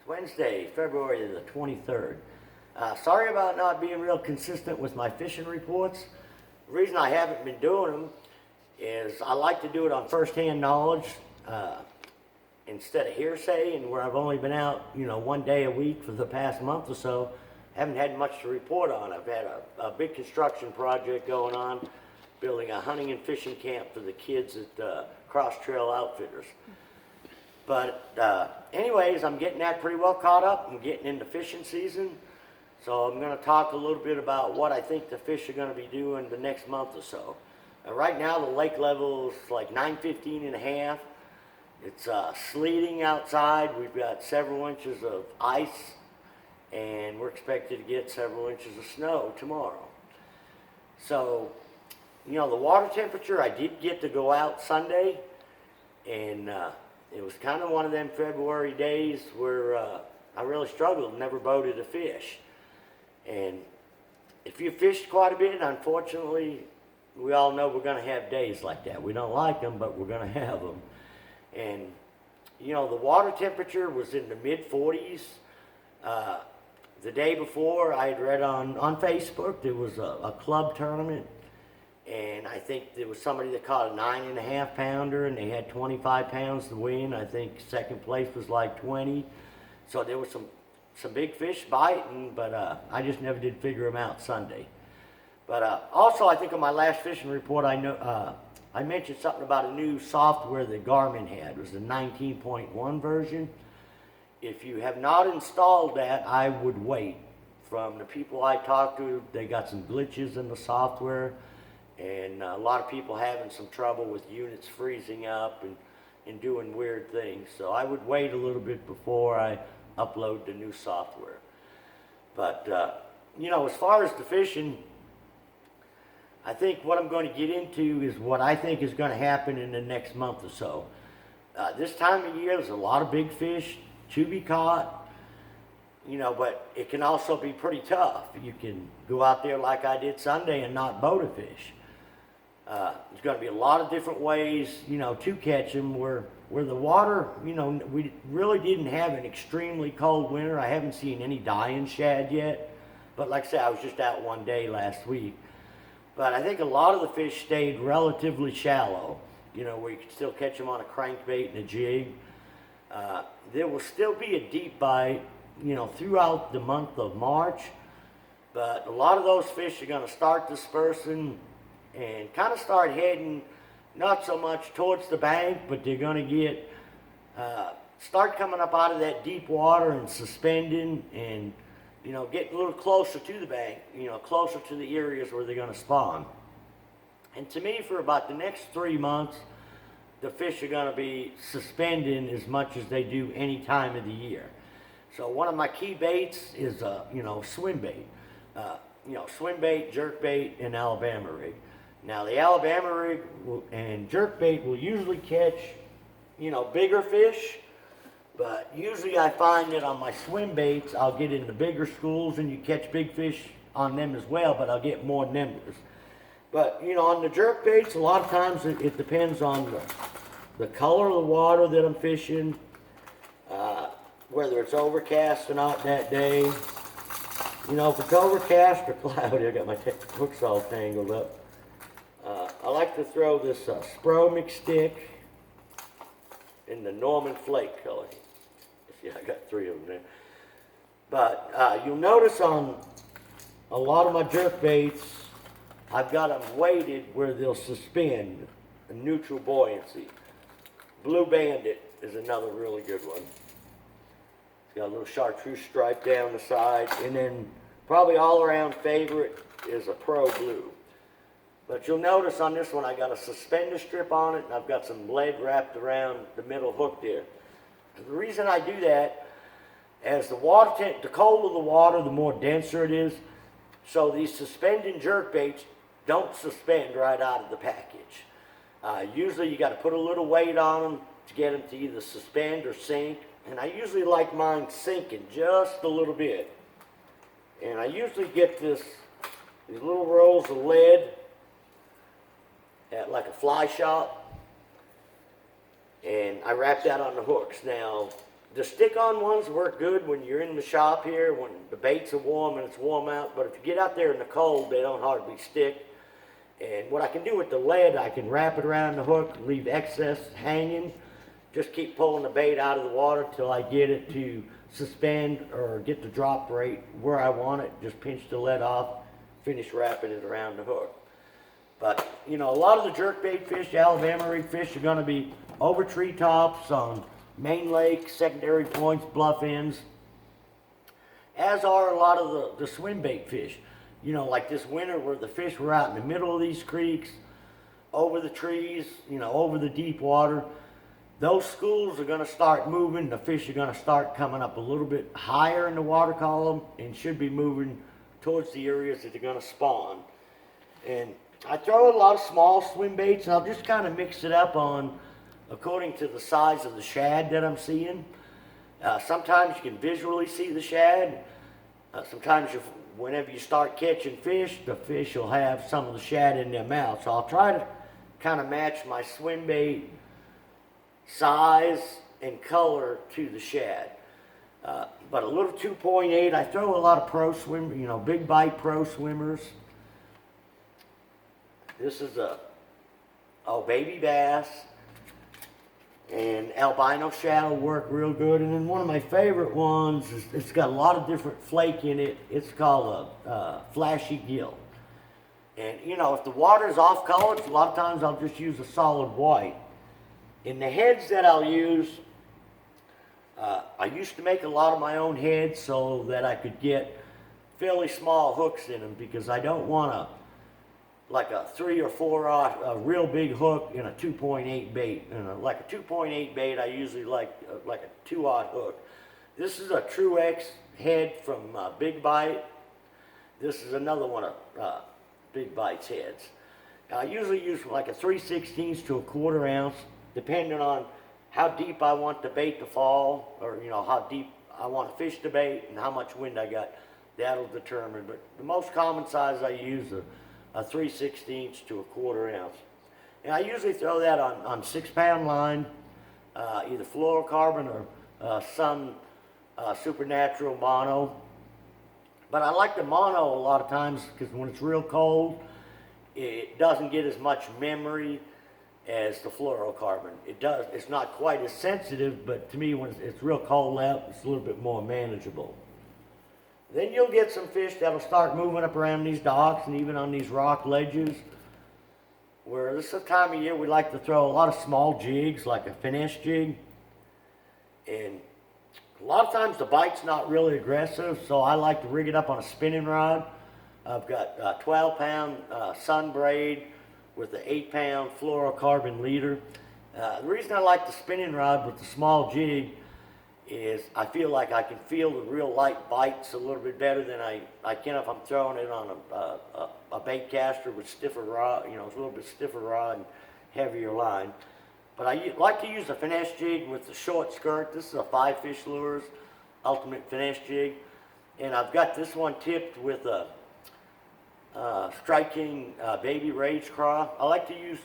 Wednesday, February the 23rd. Sorry about not being real consistent with my fishing reports. The reason I haven't been doing them is I like to do it on first-hand knowledge instead of hearsay, and where I've only been out, one day a week for the past month or so, haven't had much to report on. I've had a big construction project going on, building a hunting and fishing camp for the kids at Cross Trail Outfitters. But anyways, I'm getting that pretty well caught up. I'm getting into fishing season. So I'm going to talk a little bit about what I think the fish are going to be doing the next month or so. Right now the lake level is like 915 and a half. It's sleeting outside. We've got several inches of ice, and we're expected to get several inches of snow tomorrow. So, the water temperature, I did get to go out Sunday, and it was kind of one of them February days where I really struggled, never boated a fish. And if you fished quite a bit, unfortunately, we all know we're going to have days like that. We don't like them, but we're going to have them. And, the water temperature was in the mid-40s. The day before, I had read on Facebook, there was a club tournament, and I think there was somebody that caught a 9.5 pounder, and they had 25 pounds to win. I think second place was like 20. So there was some big fish biting, but I just never did figure them out Sunday. But also, I think on my last fishing report, I mentioned something about a new software that Garmin had. It was the 19.1 version. If you have not installed that, I would wait. From the people I talked to, they got some glitches in the software, and a lot of people having some trouble with units freezing up and doing weird things. So I would wait a little bit before I upload the new software. But, as far as the fishing, I think what I'm going to get into is what I think is going to happen in the next month or so. This time of year, there's a lot of big fish to be caught, but it can also be pretty tough. You can go out there like I did Sunday and not boat a fish. There's going to be a lot of different ways, to catch them where the water, we really didn't have an extremely cold winter. I haven't seen any dying shad yet, but like I said, I was just out one day last week. But I think a lot of the fish stayed relatively shallow, where you could still catch them on a crankbait and a jig. There will still be a deep bite, throughout the month of March, but a lot of those fish are going to start dispersing and kind of start heading not so much towards the bank, but they're going to start coming up out of that deep water and suspending and getting a little closer to the bank, closer to the areas where they're going to spawn. And to me, for about the next 3 months, the fish are going to be suspending as much as they do any time of the year. So one of my key baits is, Swimbait. Swimbait, jerkbait, and Alabama rig. Now, the Alabama rig and jerkbait will usually catch, bigger fish. But usually I find that on my swim baits, I'll get into bigger schools and you catch big fish on them as well, but I'll get more nymphs. But, on the jerk baits, a lot of times it depends on the color of the water that I'm fishing, whether it's overcast or not that day. If it's overcast or cloudy, I got my hooks all tangled up. I like to throw this Spro McStick in the Norman Flake color. See, I got 3 of them there. But you'll notice on a lot of my jerk baits, I've got them weighted where they'll suspend a neutral buoyancy. Blue Bandit is another really good one. It's got a little chartreuse stripe down the side, and then probably all around favorite is a Pro Blue. But you'll notice on this one I got a suspender strip on it, and I've got some lead wrapped around the middle hook there. The reason I do that, as the colder the water, the more denser it is. So these suspending jerk baits don't suspend right out of the package. Usually you got to put a little weight on them to get them to either suspend or sink. And I usually like mine sinking just a little bit. And I usually get these little rolls of lead at like a fly shop, and I wrap that on the hooks. Now, The stick-on ones work good when you're in the shop here, when the baits are warm and it's warm out, but if you get out there in the cold, they don't hardly stick. And what I can do with the lead, I can wrap it around the hook, leave excess hanging, just keep pulling the bait out of the water till I get it to suspend or get the drop rate where I want it, just pinch the lead off, finish wrapping it around the hook. But, you know, a lot of the jerkbait fish, Alabama rig fish, are going to be over treetops on main lakes, secondary points, bluff ends, as are a lot of the swimbait fish. You know, like this winter where the fish were out in the middle of these creeks, over the trees, you know, over the deep water. Those schools are going to start moving. The fish are going to start coming up a little bit higher in the water column and should be moving towards the areas that they're going to spawn. And I throw a lot of small swim baits, and I'll just kind of mix it up on according to the size of the shad that I'm seeing. Sometimes you can visually see the shad. Sometimes whenever you start catching fish, the fish will have some of the shad in their mouth. So I'll try to kind of match my swim bait size and color to the shad. But a little 2.8, I throw a lot of pro swim, you know, big bite pro swimmers. This is a baby bass, and albino shad will work real good. And then one of my favorite ones is, it's got a lot of different flake in it. It's called a flashy gill. And you know, if the water's off color, a lot of times I'll just use a solid white. In the heads that I'll use, I used to make a lot of my own heads so that I could get fairly small hooks in them, because I don't want like a 3 or 4 a real big hook in a 2.8 bait. And like a 2.8 bait, I usually like a 2-aught hook. This is a True X head from Big Bite. This is another one of Big Bite's heads. I usually use like a 3/16 to a 1/4 ounce, depending on how deep I want the bait to fall, or you know, how deep I want to fish the bait and how much wind I got. That'll determine. But the most common size I use is a 3/16 to a 1/4 ounce. And I usually throw that on 6-pound line, either fluorocarbon or Sun Supernatural mono. But I like the mono a lot of times because when it's real cold, it doesn't get as much memory as the fluorocarbon. It's not quite as sensitive, but to me, when it's real cold out, it's a little bit more manageable. Then you'll get some fish that'll start moving up around these docks and even on these rock ledges, where this is the time of year we like to throw a lot of small jigs, like a Finesse jig. And a lot of times the bite's not really aggressive, so I like to rig it up on a spinning rod. I've got a 12-pound Sun braid with an 8-pound fluorocarbon leader. The reason I like the spinning rod with the small jig is I feel like I can feel the real light bites a little bit better than I can if I'm throwing it on a bait caster with stiffer rod, you know, it's a little bit stiffer rod and heavier line. But I like to use a Finesse jig with the short skirt. This is a 5-Fish Lures Ultimate Finesse jig. And I've got this one tipped with a Strike King Baby Rage craw. I like to use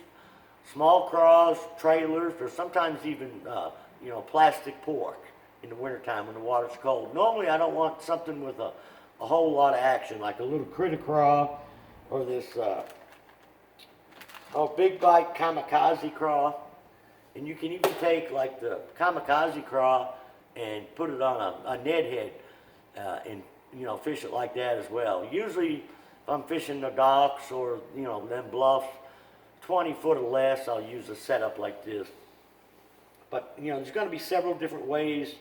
small craws, trailers, or sometimes even you know, plastic pork in the wintertime when the water's cold. Normally I don't want something with a whole lot of action, like a little critter craw or this Big Bite Kamikaze craw. And you can even take like the Kamikaze craw and put it on a Ned head and you know, fish it like that as well. Usually if I'm fishing the docks or you know, them bluffs, 20 foot or less, I'll use a setup like this. But you know, there's going to be several different ways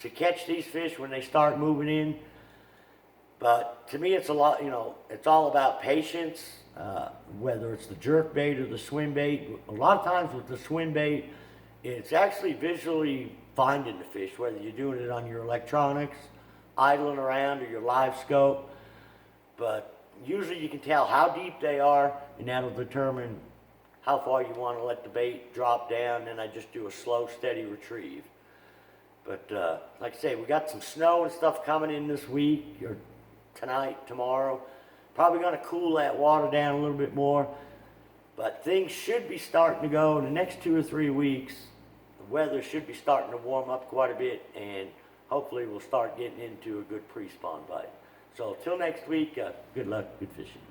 to catch these fish when they start moving in. But to me, it's a lot, you know, it's all about patience, whether it's the jerk bait or the swim bait. A lot of times with the swim bait, it's actually visually finding the fish, whether you're doing it on your electronics, idling around, or your live scope. But usually you can tell how deep they are, and that'll determine how far you want to let the bait drop down. And I just do a slow, steady retrieve. But like I say, we got some snow and stuff coming in this week, or tonight, tomorrow. Probably going to cool that water down a little bit more. But things should be starting to go in the next 2 or 3 weeks. weather should be starting to warm up quite a bit, and hopefully we'll start getting into a good pre-spawn bite. So till next week, good luck, good fishing.